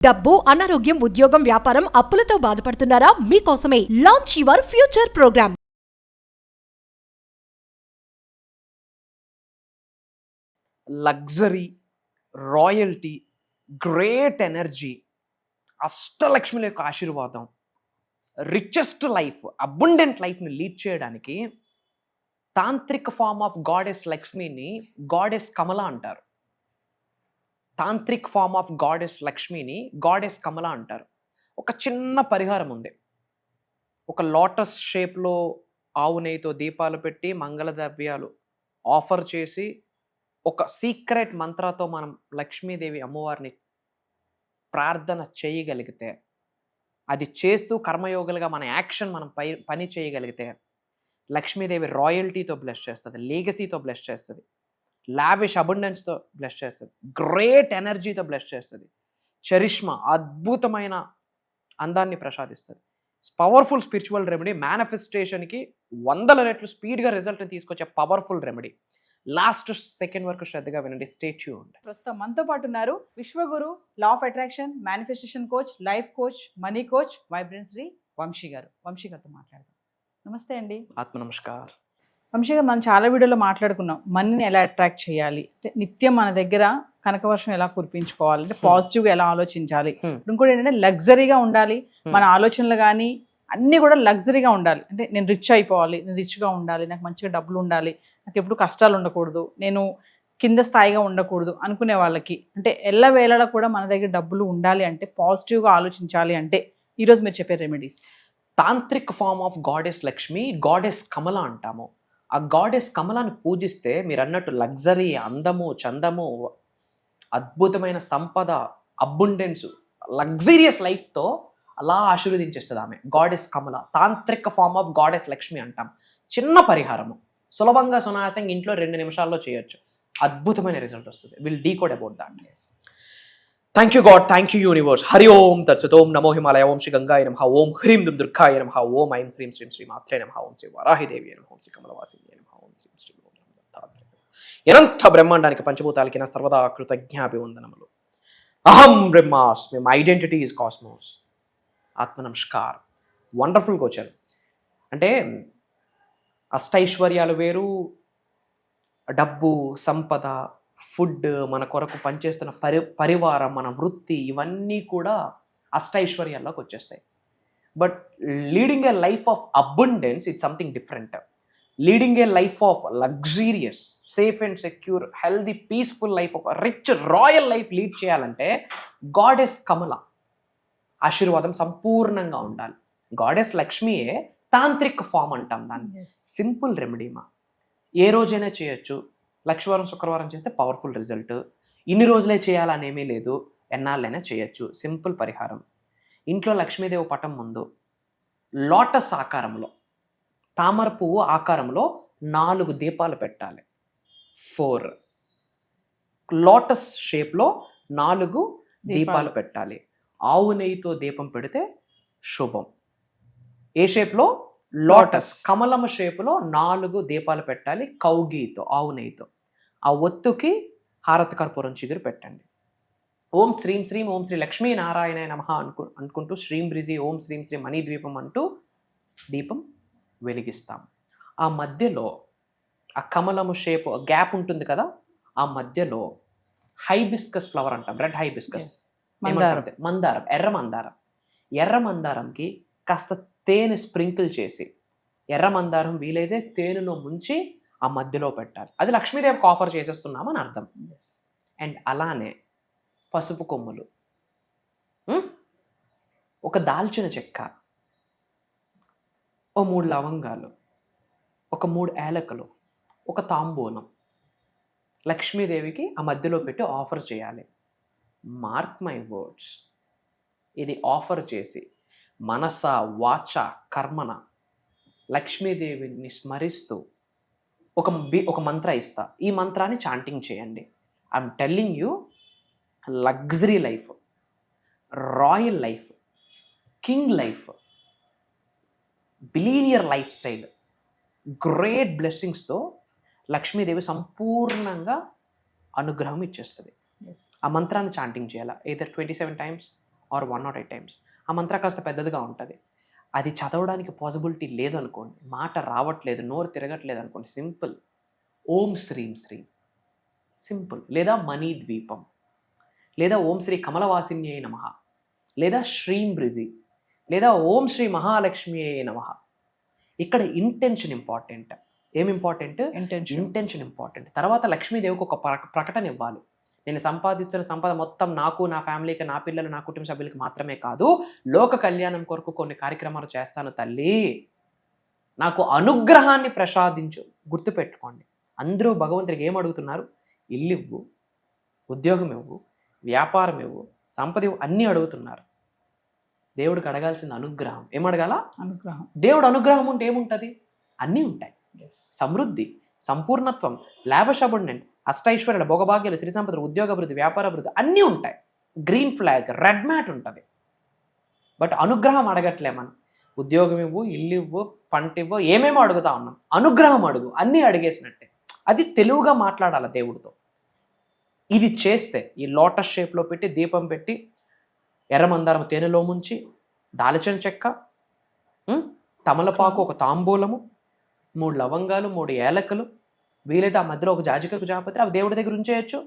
డబ్బు, అనారోగ్యం, ఉద్యోగం, వ్యాపారం, అప్పులతో బాధపడుతున్నారా? మీకోసమే launch your future programme. Luxury, royalty, great energy, అష్టలక్ష్ముల యొక్క ఆశీర్వాదం, రిచెస్ట్ లైఫ్, అబండెంట్ లైఫ్ని లీడ్ చేయడానికి తాంత్రిక ఫార్మ్ ఆఫ్ గాడెస్ లక్ష్మిని గాడెస్ కమల అంటారు. తాంత్రిక్ ఫార్మ్ ఆఫ్ గాడెస్ లక్ష్మిని గాడెస్ కమల అంటారు. ఒక చిన్న పరిహారం ఉంది. ఒక లోటస్ షేప్లో ఆవు నెయ్యితో దీపాలు పెట్టి మంగళ ద్రవ్యాలు ఆఫర్ చేసి ఒక సీక్రెట్ మంత్రాతో మనం లక్ష్మీదేవి అమ్మవారిని ప్రార్థన చేయగలిగితే, అది చేస్తూ కర్మయోగులుగా మన యాక్షన్ మనం పని చేయగలిగితే లక్ష్మీదేవి రాయల్టీతో బ్లెస్ చేస్తుంది, లీగసీతో బ్లెస్ చేస్తుంది, లావిష్ అబండెన్స్తో బ్లెస్ చేస్తుంది, గ్రేట్ ఎనర్జీతో బ్లెస్ చేస్తుంది, చరిష్మా అద్భుతమైన అందాన్ని ప్రసాదిస్తుంది. పవర్ఫుల్ స్పిరిచువల్ రెమెడీ, మేనిఫెస్టేషన్కి 100 రెట్లు స్పీడ్గా రిజల్ట్ని తీసుకొచ్చే పవర్ఫుల్ రెమెడీ. లాస్ట్ సెకండ్ వరకు శ్రద్ధగా వినండి. Stay tuned. ప్రస్తుతం మనతో పాటు ఉన్నారు విశ్వగురు, law of attraction, manifestation coach, life coach, money coach, vibrant Shri Vamshi garu. Vamshi గారితో మాట్లాడదాం. నమస్తే అండి. ఆత్మ నమస్కార్. వంశీ గారు, మనం చాలా వీడియోలో మాట్లాడుకున్నాం మనీని ఎలా అట్రాక్ట్ చేయాలి, అంటే నిత్యం మన దగ్గర కనకవర్షం ఎలా కురిపించుకోవాలి, అంటే పాజిటివ్గా ఎలా ఆలోచించాలి, ఇంకోటి ఏంటంటే లగ్జరీగా ఉండాలి, మన ఆలోచనలు కానీ అన్నీ కూడా లగ్జరీగా ఉండాలి. అంటే నేను రిచ్ అయిపోవాలి, నేను రిచ్గా ఉండాలి, నాకు మంచిగా డబ్బులు ఉండాలి, నాకు ఎప్పుడు కష్టాలు ఉండకూడదు, నేను కింద స్థాయిగా ఉండకూడదు అనుకునే వాళ్ళకి, అంటే ఎల్లవేళలా కూడా మన దగ్గర డబ్బులు ఉండాలి అంటే, పాజిటివ్గా ఆలోచించాలి అంటే ఈరోజు మీరు చెప్పే remedies. Tantric form of goddess Lakshmi, goddess Kamala అంటాము. ఆ గాడెస్ కమలాన్ని పూజిస్తే మీరు అన్నట్టు లగ్జరీ, అందము, చందము, అద్భుతమైన సంపద, అబుండెన్స్, లగ్జీరియస్ లైఫ్తో అలా ఆశీర్వదించేస్తుంది ఆమె. Goddess Kamala, Tantrik form of goddess Lakshmi అంటాం. చిన్న పరిహారము, సులభంగా సునాయాసంగా ఇంట్లో 2 నిమిషాల్లో చేయొచ్చు, అద్భుతమైన రిజల్ట్ వస్తుంది. Will decode about that. Thank you God, thank you universe. Hari ఓం తత్సత్. ఓం నమో హిమాలయ, ఓం శ్రీ గంగాయ నమః, ఓం హ్రీం దుం దుర్గాయ నమః, ఓం ఐం హ్రీం శ్రీం శ్రీ మాత్రే నమః, ఓం శ్రీ వరాహిదేవి నమః, ఓం శ్రీ కమలవాసిని నమః, ఓం శ్రీం శ్రీ దత్తాత్రేయ. అనంత బ్రహ్మాండానికి పంచభూతాలకి నా సర్వదా కృతజ్ఞాభివందనములు. అహం బ్రహ్మాస్మి, మై ఐడెంటిటీ ఈజ్ కాస్మోస్. ఆత్మ నమస్కార్. వండర్ఫుల్గా వచ్చారు. అంటే అష్టైశ్వర్యాలు వేరు, డబ్బు, సంపద, ఫుడ్, మన కొరకు పనిచేస్తున్న పరివారం, మన వృత్తి, ఇవన్నీ కూడా అష్టైశ్వర్యాల్లోకి వచ్చేస్తాయి. But leading a life of abundance it's something different. Leading a life of luxurious, safe and secure, healthy, peaceful life, ఒక రిచ్ రాయల్ లైఫ్ లీడ్ చేయాలంటే గాడెస్ కమల ఆశీర్వాదం సంపూర్ణంగా ఉండాలి. గాడెస్ లక్ష్మియే తాంత్రిక్ ఫామ్ అంటాం దాన్ని. సింపుల్ రెమెడీమా, ఏ రోజైనా చేయొచ్చు. లక్షవారం, శుక్రవారం చేస్తే పవర్ఫుల్ రిజల్ట్. ఇన్ని రోజులే చేయాలనేమీ లేదు, ఎన్నాళ్ళైనా చేయొచ్చు. సింపుల్ పరిహారం. ఇంట్లో లక్ష్మీదేవి పటం ముందు లోటస్ ఆకారంలో, తామర పువ్వు ఆకారంలో 4 దీపాలు పెట్టాలి. 4 లోటస్ షేప్లో 4 దీపాలు పెట్టాలి. ఆవు నెయ్యితో దీపం పెడితే శుభం. ఏ షేప్లో? లోటస్, కమలమ షేపులో 4 దీపాలు పెట్టాలి. కౌగీతో, ఆవు నెయ్యితో. ఆ ఒత్తుకి హారతి కర్పూరం చిగురు పెట్టండి. ఓం శ్రీం శ్రీం ఓం శ్రీ లక్ష్మీ నారాయణ నమః అనుకుంటూ శ్రీం బ్రిజి ఓం శ్రీం శ్రీ మణి ద్వీపం అంటూ దీపం వెలిగిస్తాం. ఆ మధ్యలో ఆ కమలము షేప్ గ్యాప్ ఉంటుంది కదా, ఆ మధ్యలో హైబిస్కస్ ఫ్లవర్ అంటాం, రెడ్ హైబిస్కస్, మందారం, ఎర్ర మందారంకి కాస్త తేనె స్ప్రింకిల్ చేసి, ఎర్ర మందారం వీలైతే తేనెలో ముంచి ఆ మధ్యలో పెట్టాలి. అది లక్ష్మీదేవికి ఆఫర్ చేసేస్తున్నామని అర్థం. అండ్ అలానే పసుపు కొమ్ములు, ఒక దాల్చిన చెక్క, ఓ 3 లవంగాలు, ఒక 3 ఏలకలు, ఒక తాంబూలం లక్ష్మీదేవికి ఆ మధ్యలో పెట్టి ఆఫర్ చేయాలి. మార్క్ మై వర్డ్స్, ఇది ఆఫర్ చేసి మనస, వాచ, కర్మన లక్ష్మీదేవిని స్మరిస్తూ ఒక మంత్ర ఇస్తా. ఈ మంత్రాన్ని చాంటింగ్ చేయండి. I'm telling you, luxury life, royal life, king life, billionaire lifestyle, great బ్లెస్సింగ్స్తో లక్ష్మీదేవి సంపూర్ణంగా అనుగ్రహం ఇచ్చేస్తుంది. ఆ మంత్రాన్ని చాంటింగ్ చేయాలి. either 27 times or 108 times. ఆ మంత్ర కాస్త పెద్దదిగా ఉంటుంది. అది చదవడానికి పాసిబిలిటీ లేదనుకోండి, మాట రావట్లేదు, నోరు తిరగట్లేదు అనుకోండి, సింపుల్ ఓం శ్రీం శ్రీం, సింపుల్. లేదా మనీ ద్వీపం, లేదా ఓం శ్రీ కమలవాసిన్యై నమః, లేదా శ్రీం బ్రిజి, లేదా ఓం శ్రీ మహాలక్ష్మియై నమః. ఇక్కడ ఇంటెన్షన్ ఇంపార్టెంట్. ఏమి ఇంపార్టెంట్? Intention important. తర్వాత లక్ష్మీదేవికి ఒక ప్రకటన ఇవ్వాలి. నేను సంపాదిస్తున్న సంపద మొత్తం నాకు, నా ఫ్యామిలీకి, నా పిల్లలు, నా కుటుంబ సభ్యులకి మాత్రమే కాదు, లోక కళ్యాణం కొరకు కొన్ని కార్యక్రమాలు చేస్తాను తల్లి, నాకు అనుగ్రహాన్ని ప్రసాదించు. గుర్తుపెట్టుకోండి, అందరూ భగవంతుడికి ఏం అడుగుతున్నారు? ఇల్లు ఇవ్వు, ఉద్యోగం ఇవ్వు, వ్యాపారం ఇవ్వు, సంపద ఇవ్వు, అన్నీ అడుగుతున్నారు. దేవుడికి అడగాల్సిన అనుగ్రహం. ఏం అడగాల? అనుగ్రహం. దేవుడు అనుగ్రహం ఉంటే ఏముంటుంది? అన్నీ ఉంటాయి. సమృద్ధి, సంపూర్ణత్వం, లావిష్ అబండెంట్, అష్టైశ్వర్యాలు, భోగభాగ్యాలు, శ్రీ సంపదలు, ఉద్యోగ అభివృద్ధి, వ్యాపార అభివృద్ధి అన్నీ ఉంటాయి. గ్రీన్ ఫ్లాగ్, రెడ్ మ్యాట్ ఉంటుంది. బట్ అనుగ్రహం అడగట్లే మనం. ఉద్యోగం ఇవ్వు, ఇల్లు ఇవ్వు, పంట ఇవ్వు, ఏమేమో అడుగుతా ఉన్నాం. అనుగ్రహం అడుగు, అన్నీ అడిగేసినట్టే. అది తెలుగుగా మాట్లాడాలి దేవుడితో. ఇది చేస్తే ఈ లోటస్ షేప్లో పెట్టి, దీపం పెట్టి, ఎర్రమందారం తేనెలో ముంచి, దాల్చిన చెక్క, తమలపాకు, ఒక తాంబూలము, 3 లవంగాలు, 3 ఏలకలు, వీలైతే ఆ మధ్యలో ఒక జాజికకు జాపత్రి, అవి దేవుడి దగ్గర ఉంచేయచ్చు.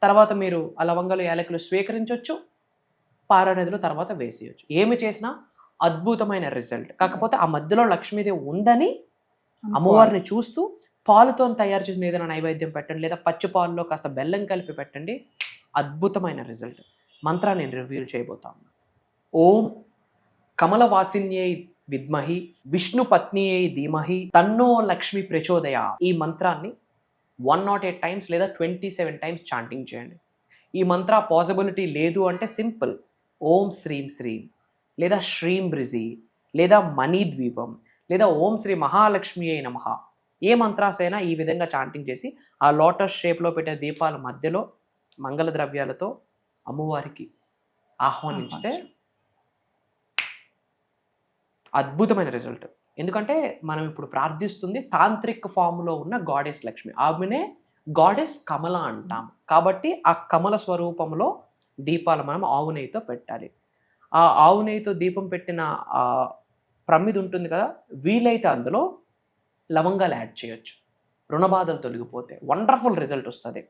తర్వాత మీరు ఆ లవంగాలు, ఏలకలు స్వీకరించవచ్చు, పారానదిలో తర్వాత వేసేయచ్చు. ఏమి చేసినా అద్భుతమైన రిజల్ట్. కాకపోతే ఆ మధ్యలో లక్ష్మీదేవి ఉందని అమ్మవారిని చూస్తూ పాలుతో తయారు చేసిన ఏదైనా నైవేద్యం పెట్టండి, లేదా పచ్చి పాలలో కాస్త బెల్లం కలిపి పెట్టండి. అద్భుతమైన రిజల్ట్. మంత్రాన్ని నేను రివ్యూల్ చేయబోతాను. ఓం కమలవాసిన్యై విద్మహి విష్ణు పత్నియై ధీమహి తన్నో లక్ష్మి ప్రచోదయ. ఈ మంత్రాన్ని 108 టైమ్స్ లేదా 27 టైమ్స్ చాంటింగ్ చేయండి. ఈ మంత్ర పాసిబిలిటీ లేదు అంటే సింపుల్ ఓం శ్రీం శ్రీం, లేదా శ్రీం బ్రిజి, లేదా మనీ ద్వీపం, లేదా ఓం శ్రీ మహాలక్ష్మియై నమః. ఏ మంత్రాస్ అయినా ఈ విధంగా చాంటింగ్ చేసి ఆ లోటస్ షేప్లో పెట్టే దీపాల మధ్యలో మంగళ ద్రవ్యాలతో అమ్మవారికి ఆహ్వానించితే అద్భుతమైన రిజల్ట్. ఎందుకంటే మనం ఇప్పుడు ప్రార్థిస్తుంది తాంత్రిక్ ఫామ్లో ఉన్న గాడెస్ లక్ష్మి, ఆమెనే గాడెస్ కమల అంటాం. కాబట్టి ఆ కమల స్వరూపంలో దీపాలు మనం ఆవు నెయ్యితో పెట్టాలి. ఆ ఆవు నెయ్యితో దీపం పెట్టిన ప్రమిది ఉంటుంది కదా, వీలైతే అందులో లవంగాలు యాడ్ చేయొచ్చు. రుణబాధలు తొలగిపోతే వండర్ఫుల్ రిజల్ట్ వస్తుంది.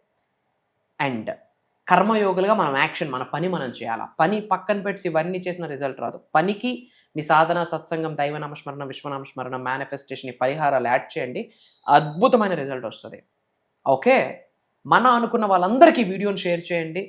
అండ్ కర్మయోగులుగా మనం యాక్షన్, మన పని మనం చేయాలి. పని పక్కన పెట్టి ఇవన్నీ చేసిన రిజల్ట్ రాదు. పనికి మీ సాధన, సత్సంగం, దైవనామస్మరణ, విశ్వనామస్మరణ, మేనిఫెస్టేషన్, ఈ పరిహారాలు యాడ్ చేయండి, అద్భుతమైన రిజల్ట్ వస్తుంది. ఓకే, మన అనుకున్న వాళ్ళందరికీ వీడియోని షేర్ చేయండి.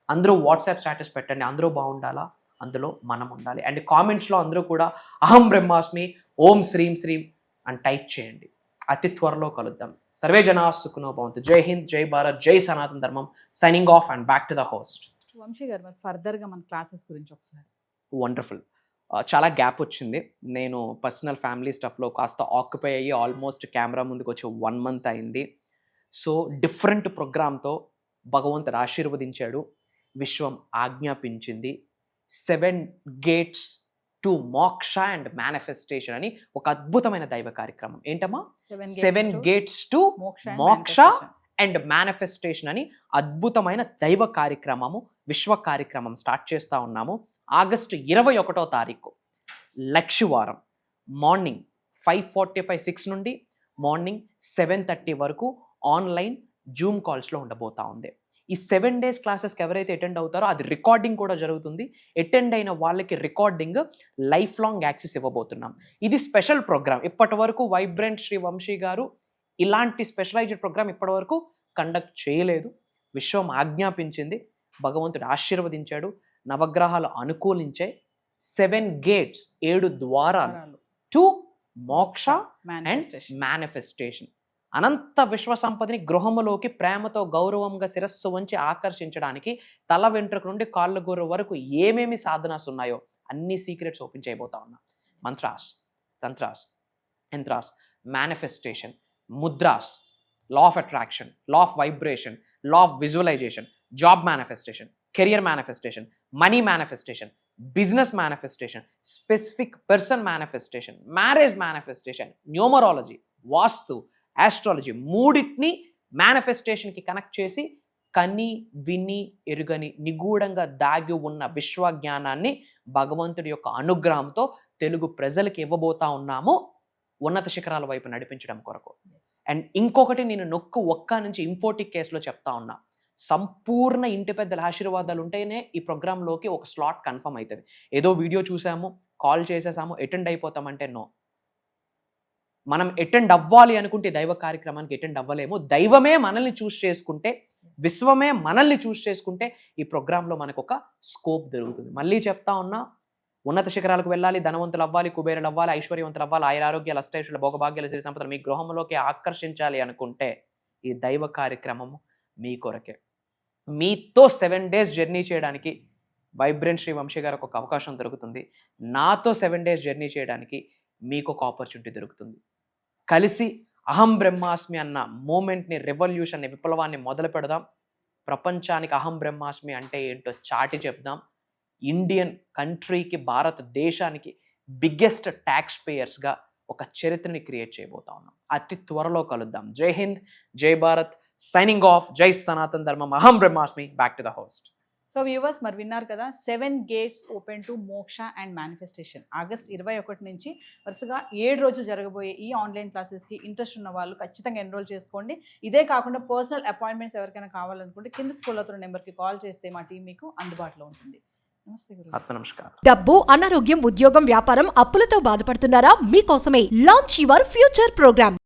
అందరూ వాట్సాప్ స్టేటస్ పెట్టండి. అందరూ బాగుండాలా, అందులో మనం ఉండాలి. అండ్ కామెంట్స్లో అందరూ కూడా అహం బ్రహ్మాస్మి, ఓం శ్రీం శ్రీం అని టైప్ చేయండి. అతి త్వరలో కలుద్దాం. సర్వే జనా సుఖినో భవంతు. జై హింద్, జై భారత్, జై సనాతన ధర్మం. Signing off and back to the host. Vamshi garu, మరి ఫర్దర్గా మన క్లాసెస్ గురించి ఒకసారి. వండర్ఫుల్. చాలా గ్యాప్ వచ్చింది. నేను పర్సనల్ ఫ్యామిలీ స్టఫ్లో కాస్త ఆక్యుపై అయ్యి ఆల్మోస్ట్ కెమెరా ముందుకు వచ్చి 1 మంత్ అయింది. సో డిఫరెంట్ ప్రోగ్రామ్తో భగవంతుడు ఆశీర్వదించాడు, విశ్వం ఆజ్ఞాపించింది. 7 గేట్స్ టు మోక్ష అండ్ మేనిఫెస్టేషన్ అని ఒక అద్భుతమైన దైవ కార్యక్రమం. ఏంటమ్మా? 7 గేట్స్ టు మోక్ష అండ్ మేనిఫెస్టేషన్ అని అద్భుతమైన దైవ కార్యక్రమము, విశ్వ కార్యక్రమం స్టార్ట్ చేస్తూ ఉన్నాము. ఆగస్టు 21వ తారీఖు లక్షవారం మార్నింగ్ 5:45 నుండి మార్నింగ్ 7:30 వరకు ఆన్లైన్ జూమ్ కాల్స్లో ఉండబోతా ఉంది. ఈ 7 డేస్ క్లాసెస్కి ఎవరైతే అటెండ్ అవుతారో అది రికార్డింగ్ కూడా జరుగుతుంది. అటెండ్ అయిన వాళ్ళకి రికార్డింగ్ లైఫ్ లాంగ్ యాక్సెస్ ఇవ్వబోతున్నాం. ఇది స్పెషల్ ప్రోగ్రామ్. ఇప్పటి వరకు వైబ్రెంట్ శ్రీ వంశీ గారు ఇలాంటి స్పెషలైజ్డ్ ప్రోగ్రామ్ ఇప్పటి వరకు కండక్ట్ చేయలేదు. విశ్వం ఆజ్ఞాపించింది, భగవంతుడు ఆశీర్వదించాడు, నవగ్రహాలు అనుకూలించే 7 గేట్స్ 7 ద్వారాలు టు మోక్ష అండ్ మేనిఫెస్టేషన్. అనంత విశ్వ సంపదని గృహములోకి ప్రేమతో గౌరవంగా శిరస్సు వంచి ఆకర్షించడానికి తల వెంట్రుక నుండి కాళ్ళ గోరు వరకు ఏమేమి సాధనాస్ ఉన్నాయో అన్ని సీక్రెట్స్ ఓపెన్ చేయబోతా ఉన్నా. Mantras, tantras, yantras, manifestation, mudras, law of attraction, law of vibration, law of visualisation, job manifestation, career manifestation, money manifestation, business manifestation, specific person manifestation, marriage manifestation, numerology, vastu, astrology, మూడింటిని మేనిఫెస్టేషన్కి కనెక్ట్ చేసి కని విని ఎరుగని నిగూఢంగా దాగి ఉన్న విశ్వజ్ఞానాన్ని భగవంతుడి యొక్క అనుగ్రహంతో తెలుగు ప్రజలకు ఇవ్వబోతా ఉన్నాము ఉన్నత శిఖరాల వైపు నడిపించడం కొరకు. అండ్ ఇంకొకటి నేను ఒక్క నుంచి ఇంఫోటిక్ కేసులో చెప్తా ఉన్నా, సంపూర్ణ ఇంటి పెద్దల ఆశీర్వాదాలు ఉంటేనే ఈ ప్రోగ్రాంలోకి ఒక స్లాట్ కన్ఫర్మ్ అవుతుంది. ఏదో వీడియో చూసాము, కాల్ చేసేసాము, అటెండ్ అయిపోతామంటే నో. మనం అటెండ్ అవ్వాలి అనుకుంటే దైవ కార్యక్రమానికి అటెండ్ అవ్వలేము. దైవమే మనల్ని చూస్ చేసుకుంటే, విశ్వమే మనల్ని చూస్ చేసుకుంటే ఈ ప్రోగ్రాంలో మనకు ఒక స్కోప్ దొరుకుతుంది. మళ్ళీ చెప్తా ఉన్నా, ఉన్నత శిఖరాలకు వెళ్ళాలి, ధనవంతులు అవ్వాలి, కుబేరులు అవ్వాలి, ఐశ్వర్యవంతులు అవ్వాలి, ఆయురారోగ్యాలు, అష్టైశ్వర్యాలు, భోగభాగ్యాలు, సిరి సంపదలు మీ గృహంలోకి ఆకర్షించాలి అనుకుంటే ఈ దైవ కార్యక్రమము మీ కొరకే. మీతో 7 days జర్నీ చేయడానికి వైబ్రెంట్ శ్రీ వంశీ గారికి ఒక అవకాశం దొరుకుతుంది. నాతో 7 days జర్నీ చేయడానికి మీకు ఒక ఆపర్చునిటీ దొరుకుతుంది. కలిసి అహం బ్రహ్మాస్మి అన్న మూమెంట్ని, రెవల్యూషన్ని, విప్లవాన్ని మొదలు పెడదాం. ప్రపంచానికి అహం బ్రహ్మాస్మి అంటే ఏంటో చాటి చెప్దాం. ఇండియన్ కంట్రీకి, భారతదేశానికి బిగ్గెస్ట్ ట్యాక్స్ పేయర్స్గా ఒక చరిత్రని క్రియేట్ చేయబోతా ఉన్నాం. అతి త్వరలో కలుద్దాం. జై హింద్, జై భారత్, సైనింగ్ ఆఫ్. జై సనాతన్ ధర్మం, అహం బ్రహ్మాస్మి. Back to the host. So viewers, మరి విన్నారు కదా, 7 gates ఓపెన్ టు మోక్ష అండ్ మేనిఫెస్టేషన్. ఆగస్ట్ 21 నుంచి వరుసగా 7 రోజులు జరగబోయే ఈ ఆన్లైన్ క్లాసెస్కి ఇంట్రెస్ట్ ఉన్న వాళ్ళు ఖచ్చితంగా ఎన్రోల్ చేసుకోండి. ఇదే కాకుండా పర్సనల్ అపాయింట్మెంట్స్ ఎవరికైనా కావాలనుకుంటే కింద స్కూల్ అవుతున్న నెంబర్కి కాల్ చేస్తే మా టీం మీకు అందుబాటులో ఉంటుంది. నమస్తే గురు. నమస్కారం. డబ్బు, అనారోగ్యం, ఉద్యోగం, వ్యాపారం, అప్పులతో బాధపడుతున్నారా? మీకోసమే లాంచ్ యువర్ ఫ్యూచర్ ప్రోగ్రామ్.